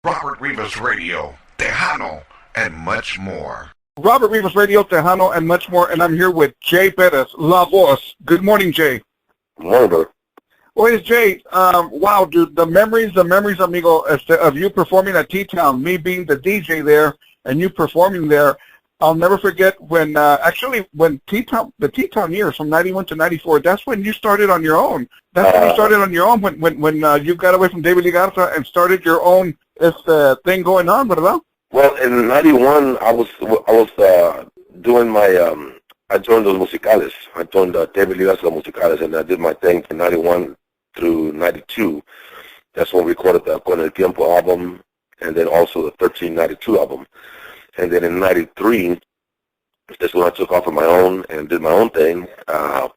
Robert Rivas Radio, Tejano, and much more. Robert Rivas Radio, Tejano, and much more, and I'm here with Jay Perez, La Voz. Good morning, Jay. Good morning, brother. Well, Jay, wow, dude, the memories, amigo, of you performing at T-Town, me being the DJ there, and you performing there. I'll never forget when, when the T-Town years from 91 to 94, that's when you started on your own. That's when you started on your own, when you got away from David Garza and started your own thing going on, ¿verdad? Well, in 91, I was doing my, I joined those musicales. I joined David Garza musicales, and I did my thing from 91 through 92. That's when we recorded the Con el Tiempo album, and then also the 1392 album. And then in 93, that's when I took off on my own and did my own thing. Our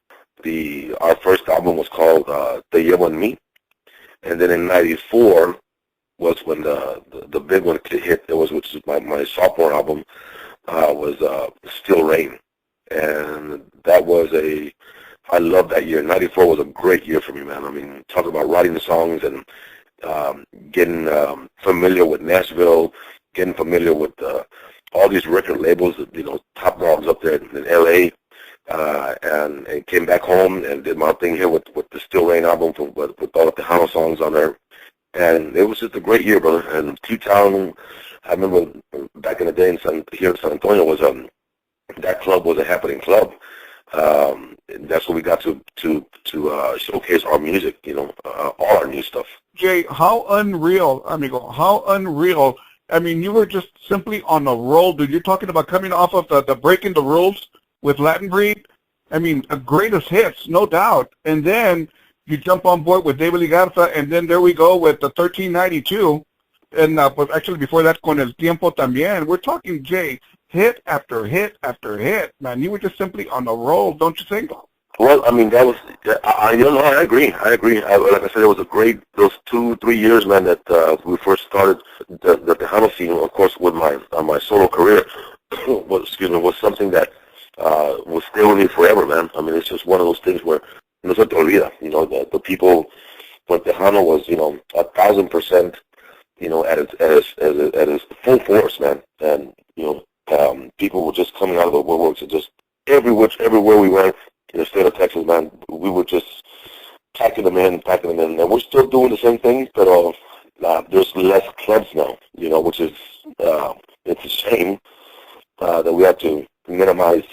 first album was called Te Llevo en Mí. And then in 94 was when the big one hit, which is my sophomore album, was Still Rain. And that was I love that year. 94 was a great year for me, man. I mean, talk about writing the songs and getting familiar with Nashville, getting familiar with all these record labels, top dogs up there in L.A., and came back home and did my thing here with the Still Rain album with all the Tejano songs on there. And it was just a great year, brother. And T-Town, I remember back in the day here in San Antonio, that club was a happening club. And that's where we got to showcase our music, all our new stuff. Jay, how unreal, amigo, how unreal. I mean, you were just simply on a roll, dude. You're talking about coming off of the Breaking the Rules with Latin Breed. I mean, the greatest hits, no doubt. And then you jump on board with David Garza, and then there we go with the 1392. And but actually before that, Con el Tiempo también. We're talking, Jay, hit after hit after hit. Man, you were just simply on a roll, don't you think? Well, I mean, that was, I agree. Like I said, it was a great, those 2-3 years, man, that we first started the Tejano scene, of course, with my solo career, was something that will stay with me forever, man. I mean, it's just one of those things where, no se te olvida, the people, when Tejano was, 1,000%, at its full force, man, and, people were just coming out of the woodworks, and just everywhere we went, in the state of Texas, man, we were just packing them in, and we're still doing the same thing, but there's less clubs now, which is, it's a shame that we have to minimize,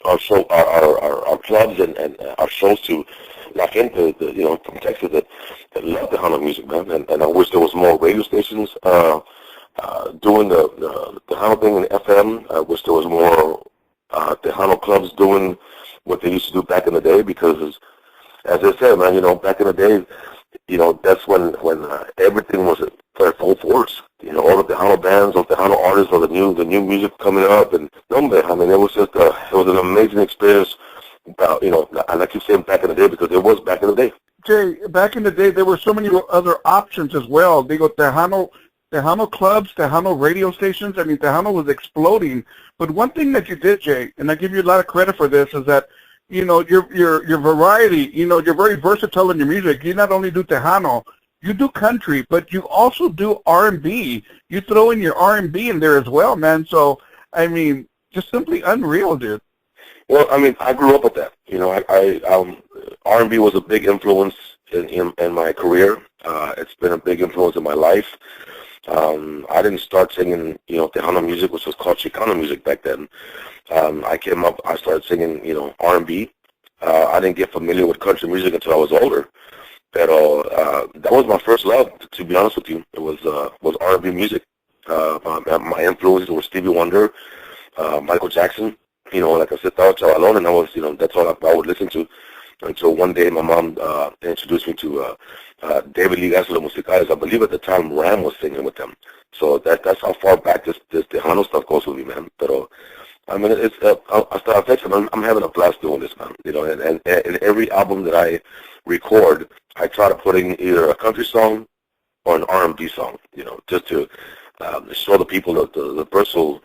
our show, our clubs and our shows to la gente, from Texas that love the Tejano music, man, and I wish there was more radio stations doing the Tejano thing in FM. I wish there was more Tejano clubs doing what they used to do back in the day, because as I said, man, back in the day, that's when everything was at full force. All the Tejano bands, all the Tejano artists, all the new music coming up, and I mean, it was just it was an amazing experience. And I keep saying back in the day because it was back in the day. Jay, back in the day, there were so many other options as well. They go Tejano clubs, Tejano radio stations. I mean, Tejano was exploding. But one thing that you did, Jay, and I give you a lot of credit for this, is that, your variety, you're very versatile in your music. You not only do Tejano, you do country, but you also do R&B. You throw in your R&B in there as well, man. So, I mean, just simply unreal, dude. Well, I mean, I grew up with that. R&B was a big influence in my career. It's been a big influence in my life. I didn't start singing, Tejano music, which was called Chicano music back then. I started singing, R&B. I didn't get familiar with country music until I was older. But that was my first love, to be honest with you. It was R&B music. My influences were Stevie Wonder, Michael Jackson. Like I said, Tao Chavalón, and I was, that's all I would listen to. Until one day my mom introduced me to David Garza musicales. I believe at the time Ram was singing with them. So that's how far back this Tejano stuff goes with me, man. But I mean, it's I'm having a blast doing this, man. And every album that I record, I try to put in either a country song or an R&B song. Just to show the people the personal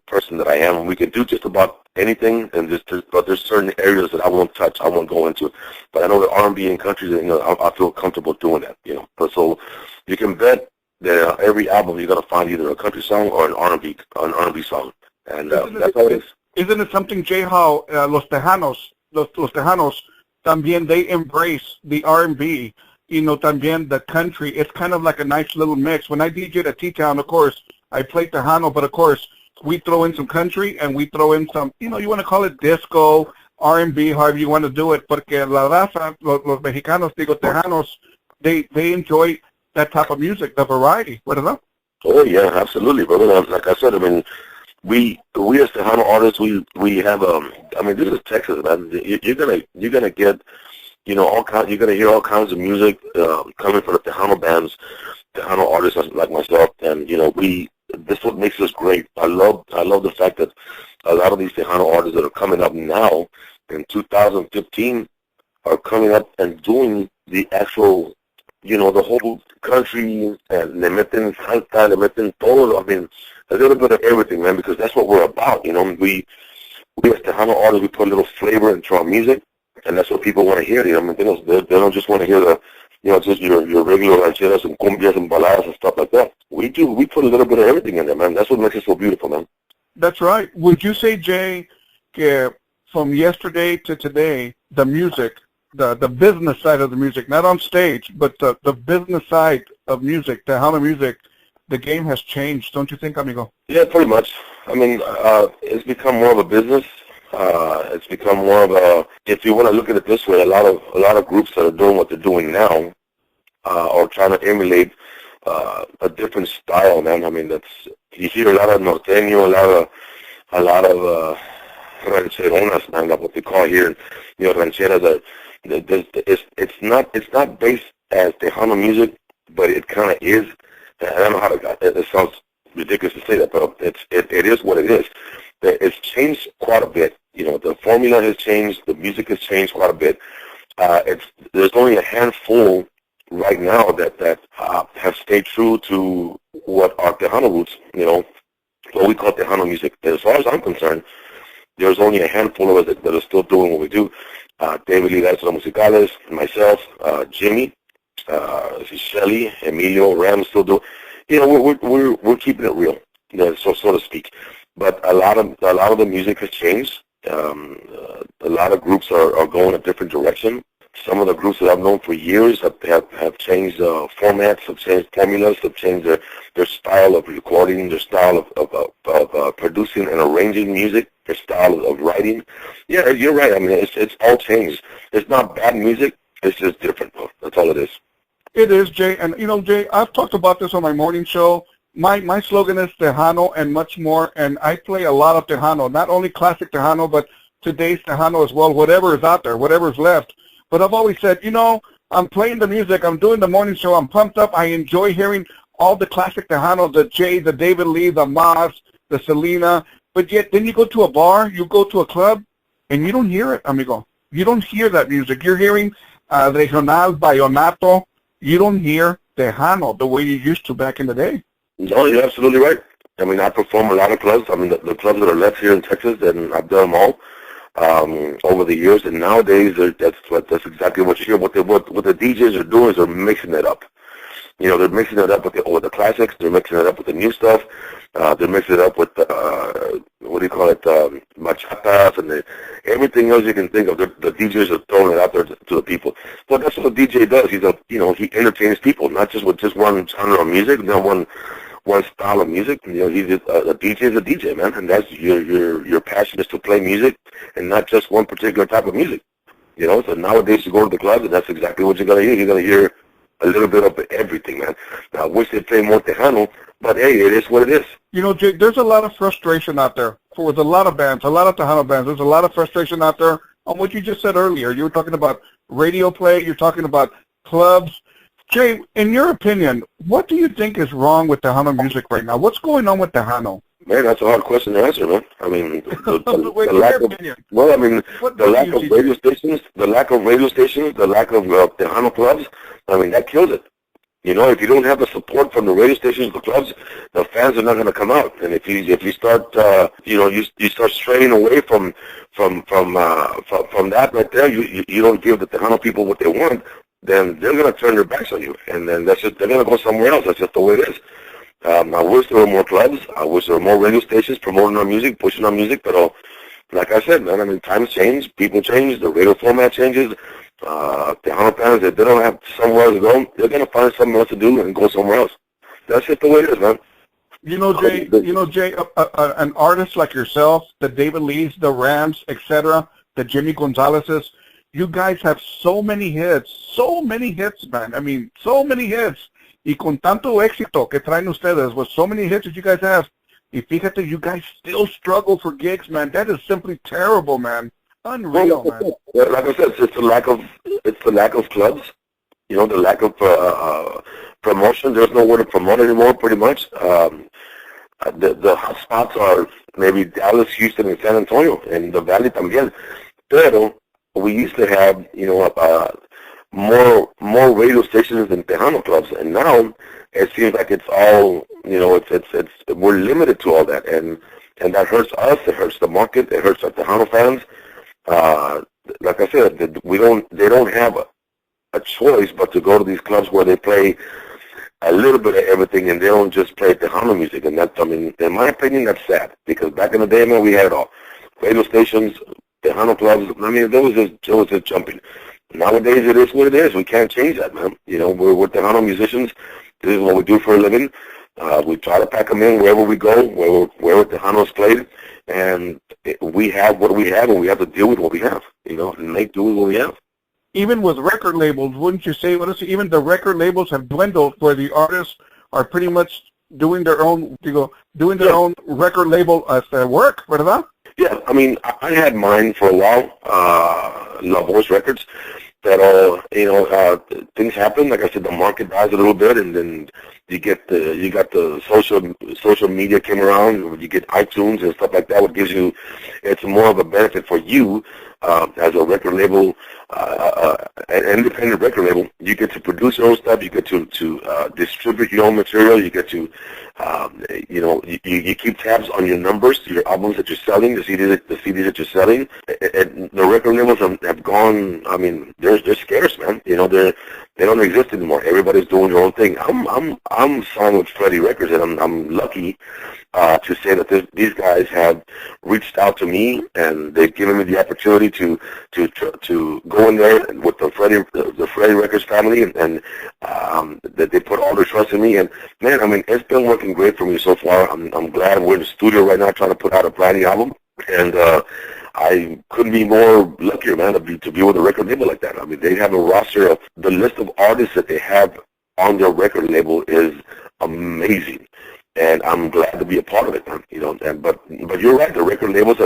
person that I am, and we can do just about anything, and but there's certain areas that I won't touch, I won't go into. But I know that R&B and country, I feel comfortable doing that, But so you can bet that every album you're gonna find either a country song or an R&B song, and that's how it is. Isn't it something, Jay, how Los Tejanos, también they embrace the R&B, también the country. It's kind of like a nice little mix. When I DJ'd at T-Town, of course, I played Tejano, but of course, we throw in some country and we throw in some, you want to call it disco, R&B, however you want to do it, porque la raza, los mexicanos, Tejanos, they enjoy that type of music, the variety, ¿verdad? Oh, yeah, absolutely, brother. Like I said, I mean, we as Tejano artists, we have this is Texas, man. You're gonna get, all kinds. You're gonna hear all kinds of music coming from the Tejano bands, Tejano artists like myself, and this is what makes us great. I love the fact that a lot of these Tejano artists that are coming up now in 2015 are coming up and doing the actual, the whole country, and le meten salsa, le meten todo. I mean, a little bit of everything, man, because that's what we're about. We as Tejano artists, we put a little flavor into our music, and that's what people want to hear. They don't just want to hear the, just your regular rancheras and cumbias and baladas and stuff like that. We put a little bit of everything in there, man. That's what makes it so beautiful, man. That's right. Would you say, Jay, from yesterday to today, the music, the business side of the music, not on stage, but the business side of music, Tejano music, the game has changed, don't you think, amigo? Yeah, pretty much. I mean, it's become more of a business. It's become more of a, if you want to look at it this way, a lot of groups that are doing what they're doing now are trying to emulate a different style, man. I mean, you hear a lot of norteño, a lot of rancheronas, man, like what they call here, rancheras. It's not based as Tejano music, but it kind of is. I don't know how it sounds ridiculous to say that, but it is what it is. It's changed quite a bit. The formula has changed. The music has changed quite a bit. There's only a handful right now that have stayed true to what our Tejano roots, what we call Tejano music. As far as I'm concerned, there's only a handful of us that are still doing what we do. David Rivas Musicales, myself, Jimmy, Shelly, Emilio, Ram still do. We're keeping it real, so to speak. But a lot of the music has changed. A lot of groups are going a different direction. Some of the groups that I've known for years have changed formats, have changed formulas, have changed their style of recording, their style of producing and arranging music, their style of writing. Yeah, you're right. I mean, it's all changed. It's not bad music. It's just different. That's all it is. It is, Jay. And, Jay, I've talked about this on my morning show. My slogan is Tejano and much more, and I play a lot of Tejano, not only classic Tejano, but today's Tejano as well, whatever is out there, whatever's left. But I've always said, I'm playing the music, I'm doing the morning show, I'm pumped up, I enjoy hearing all the classic Tejano, the Jay, the David Lee, the Mas, the Selena, but yet then you go to a bar, you go to a club, and you don't hear it, amigo. You don't hear that music. You're hearing regional, vallenato. You don't hear Tejano the way you used to back in the day. No, you're absolutely right. I mean, I perform a lot of clubs. I mean, the clubs that are left here in Texas, and I've done them all over the years. And nowadays, that's exactly what you hear. What the DJs are doing is they're mixing it up. They're mixing it up with the classics. They're mixing it up with the new stuff. They're mixing it up with bachatas and everything else you can think of. The DJs are throwing it out there to the people. But that's what a DJ does. He entertains people, not just with just one genre of music, not one style of music. A DJ is a DJ, man, and that's your passion is to play music and not just one particular type of music. So nowadays you go to the club and that's exactly what you're gonna hear. You're gonna hear a little bit of everything, man. Now, I wish they'd play more Tejano, but hey, it is what it is. Jake, there's a lot of frustration out there with a lot of bands, a lot of Tejano bands. There's a lot of frustration out there on what you just said earlier. You were talking about radio play. You're talking about clubs. Jay, in your opinion, what do you think is wrong with Tejano music right now? What's going on with Tejano? Man, that's a hard question to answer, man. I mean, the lack of radio stations, the lack of Tejano clubs, I mean, that kills it. If you don't have the support from the radio stations, the clubs, the fans are not going to come out. And if you start, you start straying away from that right there, you don't give the Tejano people what they want. then they're going to turn their backs on you, and then they're going to go somewhere else. That's just the way it is. I wish there were more clubs. I wish there were more radio stations promoting our music, pushing our music. But like I said, man, I mean, times change, people change, the radio format changes. Tejano fans, if they don't have somewhere to go, they're going to find something else to do and go somewhere else. That's just the way it is, man. You know, Jay, an artist like yourself, the David Lees, the Rams, etc., the Jimmy Gonzalez's, you guys have so many hits, man. I mean, so many hits. Y con tanto éxito que traen ustedes, with so many hits that you guys have, y fíjate, you guys still struggle for gigs, man. That is simply terrible, man. Unreal, man. Like I said, it's the lack of clubs. You know, the lack of promotion. There's nowhere to promote anymore, pretty much. The hot spots are maybe Dallas, Houston, and San Antonio, and the Valley también. Pero we used to have, you know, more radio stations than Tejano clubs, and now it seems like it's all, you know, it's we're limited to all that, and that hurts us. It hurts the market. It hurts our Tejano fans. Like I said, they don't have a choice but to go to these clubs where they play a little bit of everything, and they don't just play Tejano music. And that's, I mean, in my opinion, that's sad, because back in the day, man, we had it all. Radio stations, Tejano clubs. I mean, there was just jumping. Nowadays, it is what it is. We can't change that, man. You know, we're Tejano musicians. This is what we do for a living. We try to pack them in wherever we go, wherever Tejano's played, and we have what we have, and we have to deal with what we have, you know, and make do with what we have. Even with record labels, wouldn't you say, even the record labels have dwindled, where the artists are pretty much doing their own, own record label as their work, ¿verdad? Yeah, I mean, I had mine for a while, La Voz Records, that you know, things happen. Like I said, the market dies a little bit, and then you got the social media came around. You get iTunes and stuff like that, what gives you, it's more of a benefit for you as a record label, an independent record label. You get to produce your own stuff. You get to distribute your own material. You get to, you know, you keep tabs on your numbers, your albums that you're selling, the CDs that you're selling. And the record labels have gone. I mean, they're scarce, man. You know, they don't exist anymore. Everybody's doing their own thing. I'm signed with Freddie Records, and I'm lucky to say that these guys have reached out to me, and they've given me the opportunity to go in there with the Freddie Records family, and that they put all their trust in me. And man, I mean, it's been working great for me so far. I'm glad we're in the studio right now trying to put out a brand new album, and I couldn't be more luckier, man, to be with a record label like that. I mean, they have a roster of the list of artists that they have on their record label is amazing, and I'm glad to be a part of it, man. You know, but you're right, the record labels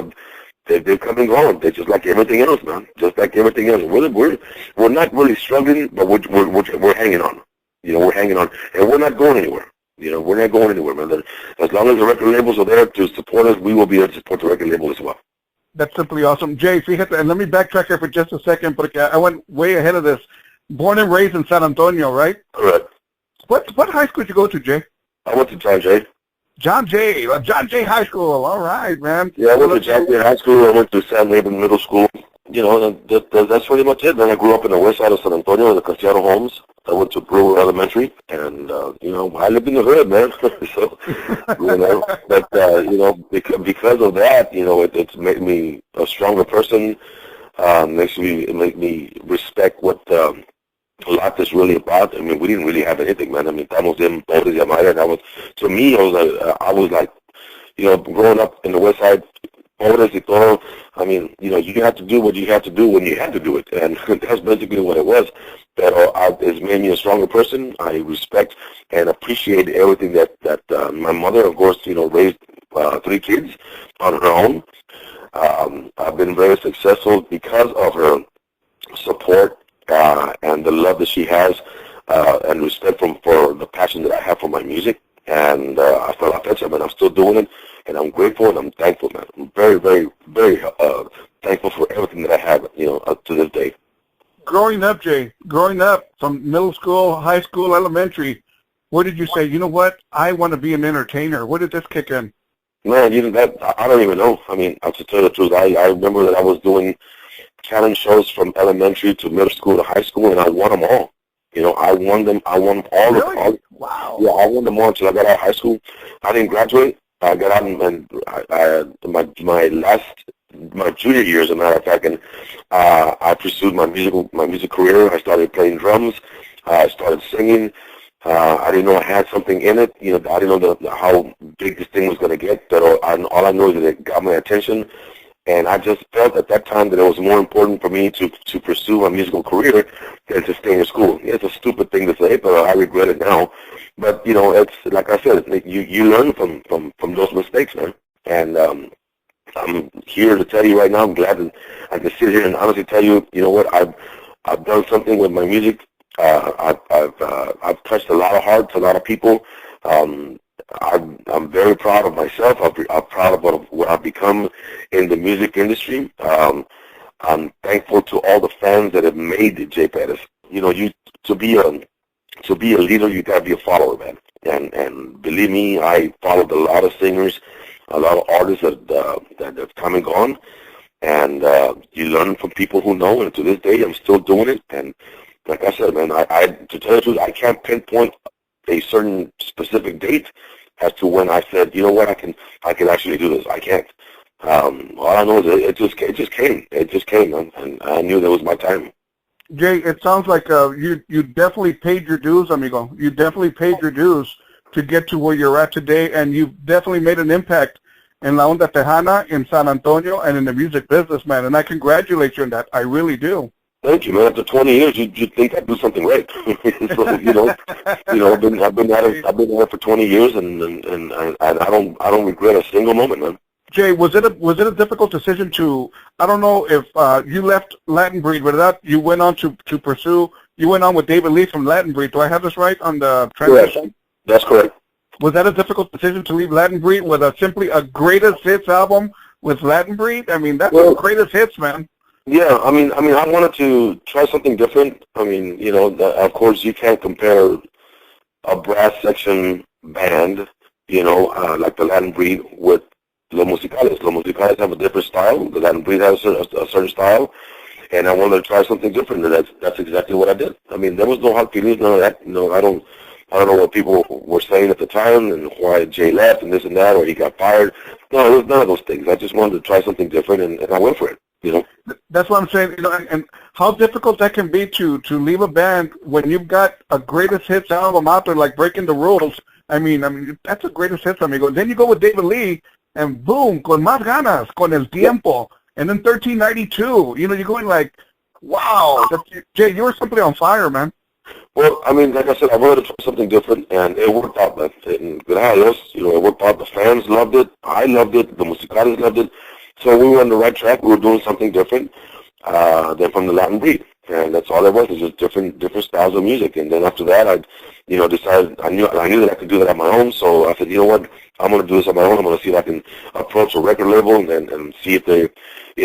they've come and gone. They're just like everything else, man. Just like everything else. We're not really struggling, but we're hanging on. You know, we're hanging on, and we're not going anywhere. You know, we're not going anywhere, man. As long as the record labels are there to support us, we will be there to support the record label as well. That's simply awesome. Jay, fíjate, and let me backtrack here for just a second, porque I went way ahead of this. Born and raised in San Antonio, right? Correct. What high school did you go to, Jay? I went to John Jay. John Jay High School. All right, man. Yeah, I went to John Jay High School. I went to San Laban Middle School. You know, that's pretty much it. Then I grew up in the west side of San Antonio in the Castellano homes. I went to Brewer Elementary, and, you know, I lived in the hood, man. So, you know, but, you know, because of that, you know, it's made me a stronger person. It made me respect what life is really about. I mean, we didn't really have anything, man. I mean, estamos bien pobres y amadas. And to me, I was like, you know, growing up in the west side, pobres y todo, I mean, you know, you have to do what you have to do when you have to do it, and that's basically what it was. But it's made me a stronger person. I respect and appreciate everything that my mother, of course, you know, raised 3 kids on her own. I've been very successful because of her support and the love that she has, and respect for the passion that I have for my music. And I feel like I'm still doing it, and I'm grateful and I'm thankful, man. I'm very, very, very thankful for everything that I have, you know, up to this day. Growing up, Jay, from middle school, high school, elementary, where did you say, you know what, I want to be an entertainer? Where did this kick in? Man, I don't even know. I mean, to tell you the truth, I remember that I was doing talent shows from elementary to middle school to high school, and I won them all. You know, I won them. I won all. Really? All, wow. Yeah, I won them all until I got out of high school. I didn't graduate. I got out my junior year, as a matter of fact, and I pursued my music career. I started playing drums. I started singing. I didn't know I had something in it. You know, I didn't know how big this thing was going to get. But all I know is that it got my attention, and I just felt at that time that it was more important for me to pursue my musical career than to stay in school. It's a stupid thing to say, but I regret it now. But you know, it's like I said, you learn from those mistakes, man. And I'm here to tell you right now, I'm glad that I can sit here and honestly tell you, you know what, I've done something with my music. I've touched a lot of hearts, a lot of people. I'm very proud of myself. I'm proud of what I've become in the music industry. I'm thankful to all the fans that have made J. Perez. You know, to be a leader, you gotta be a follower, man. And believe me, I followed a lot of singers, a lot of artists that have come and gone. And you learn from people who know. And to this day, I'm still doing it. And like I said, man, I to tell you the truth, I can't pinpoint a certain specific date as to when I said, you know what, I can actually do this. I can't. All I know is it just came. It just came, man, and I knew that was my time. Jay, it sounds like you definitely paid your dues, amigo. You definitely paid your dues to get to where you're at today, and you've definitely made an impact in La Onda Tejana, in San Antonio, and in the music business, man. And I congratulate you on that. I really do. Thank you, man. After 20 years, you'd think I'd do something right. So, I've been at it for 20 years, and I don't regret a single moment, man. Jay, was it a difficult decision to? I don't know if you left Latin Breed, but that you went on to pursue. You went on with David Lee from Latin Breed. Do I have this right on the transition? Correct. That's correct. Was that a difficult decision to leave Latin Breed with simply a greatest hits album with Latin Breed? I mean, that's the greatest hits, man. Yeah, I mean, I wanted to try something different. I mean, of course, you can't compare a brass section band, like the Latin Breed with Los Musicales. Los Musicales have a different style. The Latin Breed has a certain style, and I wanted to try something different, and that's exactly what I did. I mean, there was no hard feelings, none of that. I don't know what people were saying at the time and why Jay left and this and that, or he got fired. No, it was none of those things. I just wanted to try something different, and I went for it. That's what I'm saying. And how difficult that can be to leave a band when you've got a greatest hits album out there like Breaking the Rules. I mean that's a greatest hits, amigo. Then you go with David Lee, and boom, con más ganas, con el tiempo, and then 1392. You're going like, wow, Jay, you were simply on fire, man. Well, I mean, like I said, I wanted to try something different, and it worked out, man. And gracias, it worked out. The fans loved it. I loved it. The Musicales loved it. So we were on the right track. We were doing something different than from the Latin Breed, and that's all it was. It was just different styles of music. And then after that, I decided I knew that I could do that on my own. So I said, you know what, I'm going to do this on my own. I'm going to see if I can approach a record label and see if they,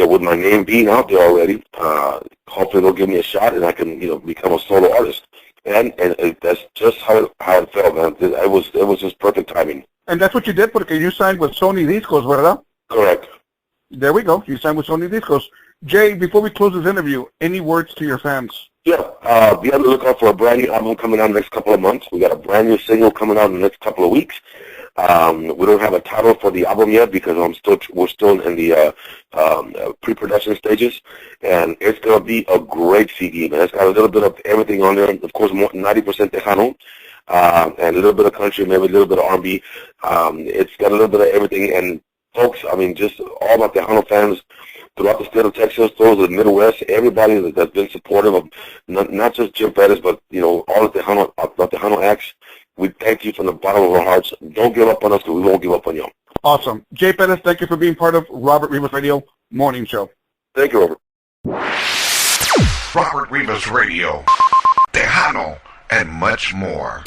with my name being out there already, hopefully they'll give me a shot and I can, become a solo artist. And that's just how it felt, man. It was just perfect timing. And that's what you did, porque you signed with Sony Discos, ¿verdad? Correct. There we go. You signed with Sony Discos. Jay, before we close this interview, any words to your fans? Yeah. Be on the lookout for a brand new album coming out in the next couple of months. We got a brand new single coming out in the next couple of weeks. We don't have a title for the album yet because we're still in the pre-production stages, and it's gonna be a great CD, man. It's got a little bit of everything on there. Of course, 90% Tejano, and a little bit of country, maybe a little bit of R&B. It's got a little bit of everything, and folks, I mean, just all my Tejano fans throughout the state of Texas, those of the Midwest, everybody that's been supportive of not just Jim Perez, but all the Tejano acts. We thank you from the bottom of our hearts. Don't give up on us, because we won't give up on you. Awesome. Jay Perez, thank you for being part of Robert Rivas Radio Morning Show. Thank you, Robert. Robert Rivas Radio, Tejano, and much more.